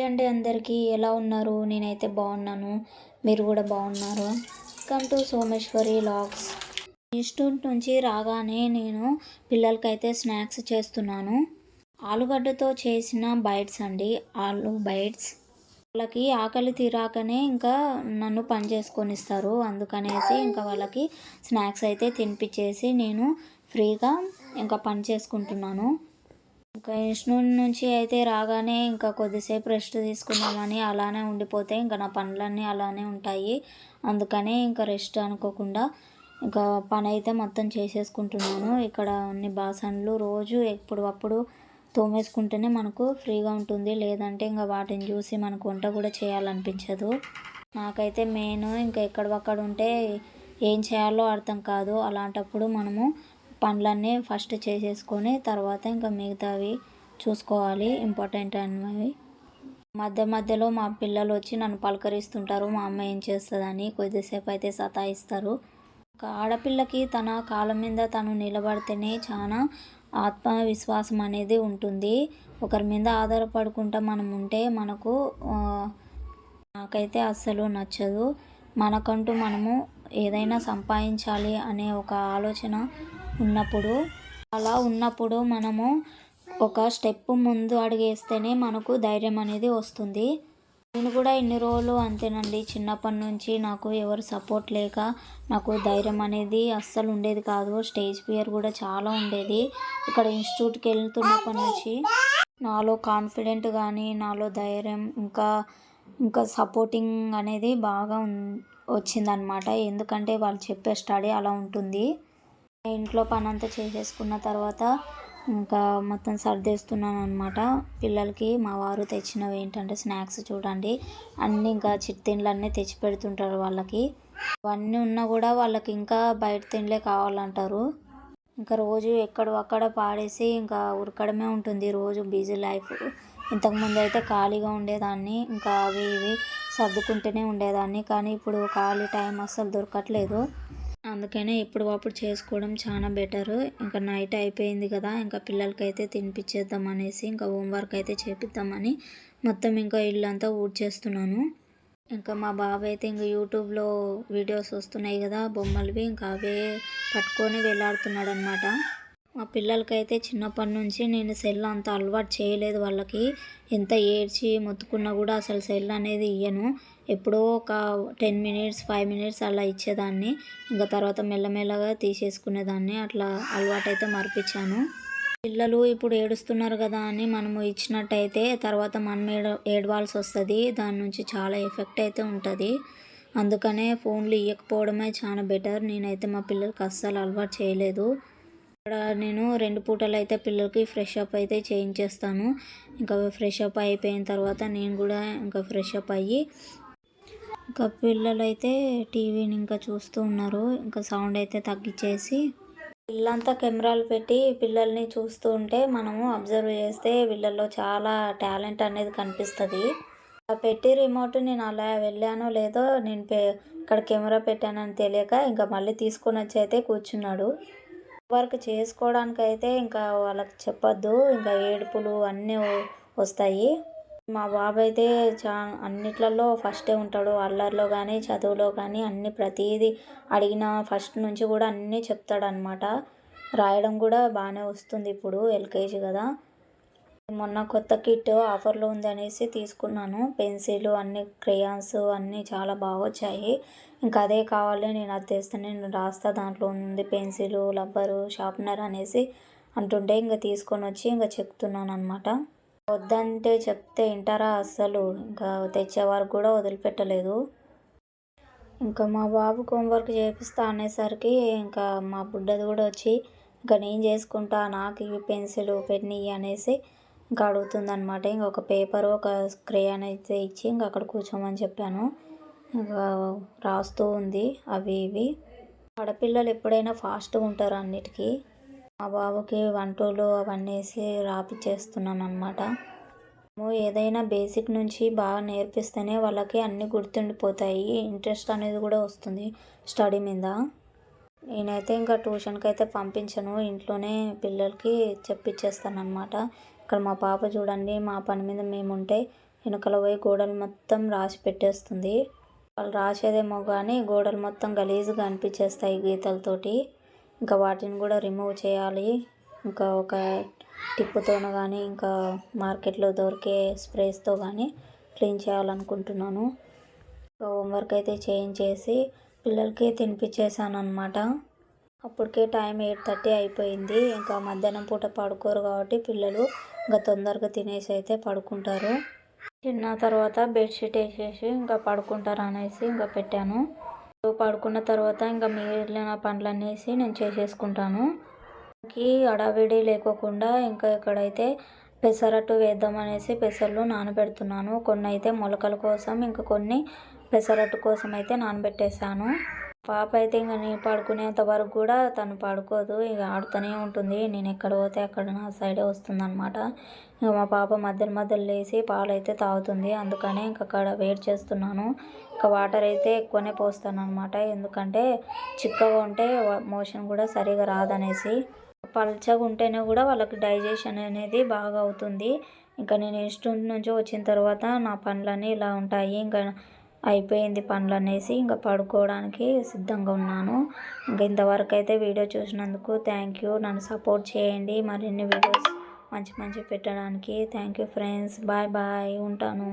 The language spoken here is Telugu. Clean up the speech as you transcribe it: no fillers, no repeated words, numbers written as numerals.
అండి అందరికీ ఎలా ఉన్నారు? నేనైతే బాగున్నాను. మీరు కూడా బాగున్నారు. Welcome to Someshwari vlogs. Institute నుంచి రాగానే నేను పిల్లలకైతే స్నాక్స్ చేస్తున్నాను. ఆలుగడ్డతో చేసిన బైట్స్ అండి, ఆలు బైట్స్. వాళ్ళకి ఆకలి తీరాకనే ఇంకా నన్ను పని చేసుకొనిస్తారు. అందుకనేసి ఇంకా వాళ్ళకి స్నాక్స్ అయితే తినిపించేసి నేను ఫ్రీగా ఇంకా పని చేసుకుంటున్నాను. ఇంకా ఇన్స్టిట్యూట్ నుంచి అయితే రాగానే ఇంకా కొద్దిసేపు రెస్ట్ తీసుకుందామని అలానే ఉండిపోతే ఇంకా నా పనులన్నీ అలానే ఉంటాయి. అందుకనే ఇంకా రెస్ట్ అనుకోకుండా ఇంకా పని అయితే మొత్తం చేసేసుకుంటున్నాను. ఇక్కడ అన్ని బాసన్లు రోజు ఎప్పుడప్పుడు తోమేసుకుంటేనే మనకు ఫ్రీగా ఉంటుంది. లేదంటే ఇంకా వాటిని చూసి మనకు వంట కూడా చేయాలనిపించదు. నాకైతే మెయిన్ ఇంకా ఎక్కడవక్కడ ఉంటే ఏం చేయాలో అర్థం కాదు. అలాంటప్పుడు మనము పనులన్నీ ఫస్ట్ చేసేసుకొని తర్వాత ఇంకా మిగతావి చూసుకోవాలి, ఇంపార్టెంట్ అనేవి. మధ్యలో మా పిల్లలు వచ్చి నన్ను పలకరిస్తుంటారు, మా అమ్మ ఏం చేస్తుందని. కొద్దిసేపు అయితే సతాయిస్తారు. ఒక ఆడపిల్లకి తన కాళ్ళ మీద తను నిలబడితేనే చాలా ఆత్మవిశ్వాసం అనేది ఉంటుంది. ఒకరి మీద ఆధారపడుకుంటా మనం ఉంటే నాకైతే అస్సలు నచ్చదు. మనకంటూ మనము ఏదైనా సంపాదించాలి అనే ఒక ఆలోచన ఉన్నప్పుడు మనము ఒక స్టెప్ ముందు అడుగేస్తేనే మనకు ధైర్యం అనేది వస్తుంది. నేను కూడా ఇన్ని రోజులు అంతేనండి. చిన్నప్పటి నుంచి నాకు ఎవరు సపోర్ట్ లేక నాకు ధైర్యం అనేది అస్సలు ఉండేది కాదు. స్టేజ్ ఫియర్ కూడా చాలా ఉండేది. ఇక్కడ ఇన్స్టిట్యూట్కి వెళ్తున్నప్పటి నుంచి నాలో కాన్ఫిడెంట్ కానీ నాలో ధైర్యం ఇంకా సపోర్టింగ్ అనేది బాగా వచ్చిందనమాట. ఎందుకంటే వాళ్ళు చెప్పే స్టడీ అలా ఉంటుంది. ఇంట్లో పని అంతా చేసేసుకున్న తర్వాత ఇంకా మొత్తం సర్దేస్తున్నాను అనమాట. పిల్లలకి మా వారు తెచ్చినవి ఏంటంటే స్నాక్స్ చూడండి, అన్నీ ఇంకా చిట్తిండ్లు అన్నీ తెచ్చి పెడుతుంటారు వాళ్ళకి. అవన్నీ ఉన్నా కూడా వాళ్ళకి ఇంకా బయట తిండ్లే కావాలంటారు. ఇంకా రోజు అక్కడ పాడేసి ఇంకా ఉరకడమే ఉంటుంది రోజు బిజీ లైఫ్. ఇంతకుముందు అయితే ఖాళీగా ఉండేదాన్ని, ఇంకా అవి ఇవి సర్దుకుంటూనే ఉండేదాన్ని. కానీ ఇప్పుడు ఖాళీ టైం అస్సలు దొరకట్లేదు. అందుకనే ఎప్పుడప్పుడు చేసుకోవడం చాలా బెటరు. ఇంకా నైట్ అయిపోయింది కదా, ఇంకా పిల్లలకైతే తినిపించేద్దాం అనేసి ఇంకా హోంవర్క్ అయితే చేపిద్దామని మొత్తం ఇంకా ఇల్లంతా ఊడ్చేస్తున్నాను. ఇంకా మా బాబు అయితే ఇంకా యూట్యూబ్లో వీడియోస్ వస్తున్నాయి కదా బొమ్మలవి, ఇంకా అవే పట్టుకొని వెళ్ళాడుతున్నాడు అనమాట. మా పిల్లలకైతే చిన్నప్పటి నుంచి నేను సెల్ అంత అలవాటు చేయలేదు. వాళ్ళకి ఎంత ఏడ్చి మొత్తుకున్నా కూడా అసలు సెల్ అనేది ఇయ్యను. ఎప్పుడో ఒక 10 మినిట్స్ 5 మినిట్స్ అలా ఇచ్చేదాన్ని. ఇంకా తర్వాత మెల్లమెల్లగా తీసేసుకునేదాన్ని. అట్లా అలవాటు అయితే మర్పించాను. పిల్లలు ఇప్పుడు ఏడుస్తున్నారు కదా అని మనము ఇచ్చినట్టయితే తర్వాత మనం ఏడవాల్సి వస్తుంది. దాని నుంచి చాలా ఎఫెక్ట్ అయితే ఉంటుంది. అందుకనే ఫోన్లు ఇవ్వకపోవడమే చాలా బెటర్. నేనైతే మా పిల్లలకి అస్సలు అలవాటు చేయలేదు. ఇక్కడ నేను 2 పూటలు అయితే పిల్లలకి ఫ్రెష్ అప్ అయితే చేయించేస్తాను. ఇంకా ఫ్రెష్ అప్ అయిపోయిన తర్వాత నేను కూడా ఇంకా ఫ్రెష్ అప్ అయ్యి ఇంకా పిల్లలు అయితే టీవీని ఇంకా చూస్తూ ఉన్నారు. ఇంకా సౌండ్ అయితే తగ్గించేసి ఇల్లంతా కెమెరాలు పెట్టి పిల్లల్ని చూస్తూ ఉంటే మనము అబ్జర్వ్ చేస్తే వీళ్ళల్లో చాలా టాలెంట్ అనేది కనిపిస్తుంది. పెట్టి రిమోట్ నేను అలా వెళ్ళానో లేదో నేను ఇక్కడ కెమెరా పెట్టానని తెలియక ఇంకా మళ్ళీ తీసుకొని వచ్చి అయితే కూర్చున్నాడు. వర్క్ చేసుకోవడానికి అయితే ఇంకా వాళ్ళకి చెప్పొద్దు, ఇంకా ఏడుపులు అన్నీ వస్తాయి. మా బాబు అయితే అన్నిట్లలో ఫస్టే ఉంటాడు. అల్లరిలో కానీ చదువులో కానీ అన్ని ప్రతిదీ అడిగిన ఫస్ట్ నుంచి కూడా అన్నీ చెప్తాడనమాట. రాయడం కూడా బాగానే వస్తుంది. ఇప్పుడు ఎల్కేజీ కదా. మొన్న కొత్త కిట్ ఆఫర్లో ఉంది అనేసి తీసుకున్నాను. పెన్సిల్ అన్ని క్రేయాన్స్ అన్నీ చాలా బాగా వచ్చాయి. ఇంకా అదే కావాలి, నేను అది తెస్తాను, నేను రాస్తా, దాంట్లో ఉంది పెన్సిల్ రబ్బరు షార్ప్నర్ అనేసి అంటుంటే ఇంకా తీసుకొని వచ్చి ఇంకా చెప్తున్నాను అనమాట. వద్దంటే చెప్తే వింటారా అస్సలు. ఇంకా తెచ్చే వరకు కూడా వదిలిపెట్టలేదు. ఇంకా మా బాబుకి హోంవర్క్ చేపిస్తా అనేసరికి ఇంకా మా బుడ్డది కూడా వచ్చి ఇంకా నేను చేసుకుంటా, నాకు ఇవి పెన్సిల్ పెన్ అనేసి ఇంకా అడుగుతుంది అనమాట. ఇంకొక పేపరు ఒక క్రేయాన్ అయితే ఇచ్చి ఇంకా అక్కడ కూర్చోమని చెప్పాను. ఇంకా రాస్తూ ఉంది అవి ఇవి. ఆడపిల్లలు ఎప్పుడైనా ఫాస్ట్గా ఉంటారు అన్నిటికీ. మా బాబుకి 1 2 అవన్నీ వేసి రాపిచ్చేస్తున్నాను అనమాట. ఏదైనా బేసిక్ నుంచి బాగా నేర్పిస్తేనే వాళ్ళకి అన్నీ గుర్తుండిపోతాయి. ఇంట్రెస్ట్ అనేది కూడా వస్తుంది స్టడీ మీద. నేనైతే ఇంకా ట్యూషన్కి అయితే పంపించను, ఇంట్లోనే పిల్లలకి చెప్పించేస్తాను అనమాట. ఇక్కడ మా పాప చూడండి, మా పని మీద మేము ఉంటే వెనకాల పోయి గోడలు మొత్తం రాసి పెట్టేస్తుంది. వాళ్ళు రాసేదేమో కానీ గోడలు మొత్తం గలీజ్గా అనిపించేస్తాయి గీతలతోటి. ఇంకా వాటిని కూడా రిమూవ్ చేయాలి. ఇంకా ఒక టిప్పుతోను కానీ ఇంకా మార్కెట్లో దొరికే స్ప్రేస్తో కానీ క్లీన్ చేయాలనుకుంటున్నాను. హోంవర్క్ అయితే చేయించేసి పిల్లలకి తినిపించేసాను అనమాట. అప్పటికే టైం 8:30 అయిపోయింది. ఇంకా మధ్యాహ్నం పూట పడుకోరు కాబట్టి పిల్లలు ఇంకా తొందరగా తినేసి అయితే పడుకుంటారు. తిన్న తర్వాత బెడ్షీట్ వేసేసి ఇంకా పడుకుంటారు అనేసి ఇంకా పెట్టాను. పడుకున్న తర్వాత ఇంకా మిగిలిన పనులనేసి నేను చేసేసుకుంటాను. హడావిడి లేకోకుండా ఇంకా ఇక్కడైతే పెసరట్టు వేద్దామనేసి పెసర్లు నానబెడుతున్నాను. కొన్ని అయితే మొలకల కోసం, ఇంకా కొన్ని పెసరట్టు కోసం అయితే నానబెట్టేశాను. పాప అయితే ఇంకా నేను పడుకునేంత వరకు కూడా తను పడుకోదు, ఇక ఆడుతూనే ఉంటుంది. నేను ఎక్కడ పోతే అక్కడ నా సైడే వస్తుందన్నమాట. ఇంకా మా పాప మధ్యలో లేచి పాలైతే తాగుతుంది. అందుకనే ఇంకా అక్కడ వెయిట్ చేస్తున్నాను. ఇంకా వాటర్ అయితే ఎక్కువనే పోస్తాను అనమాట, ఎందుకంటే చిక్కగా ఉంటే మోషన్ కూడా సరిగా రాదనేసి. పల్చగా ఉంటేనే కూడా వాళ్ళకి డైజెషన్ అనేది బాగా అవుతుంది. ఇంకా నేను ఇన్స్టిట్యూట్ నుంచి వచ్చిన తర్వాత నా పనులన్నీ ఇలా ఉంటాయి. ఇంకా అయిపోయింది పనులు అనేసి ఇంకా పడుకోవడానికి సిద్ధంగా ఉన్నాను. ఇంకా ఇంతవరకు అయితే వీడియో చూసినందుకు థ్యాంక్ యూ. నన్ను సపోర్ట్ చేయండి మరిన్ని వీడియోస్ మంచి పెట్టడానికి. Thank you friends. బాయ్ ఉంటాను.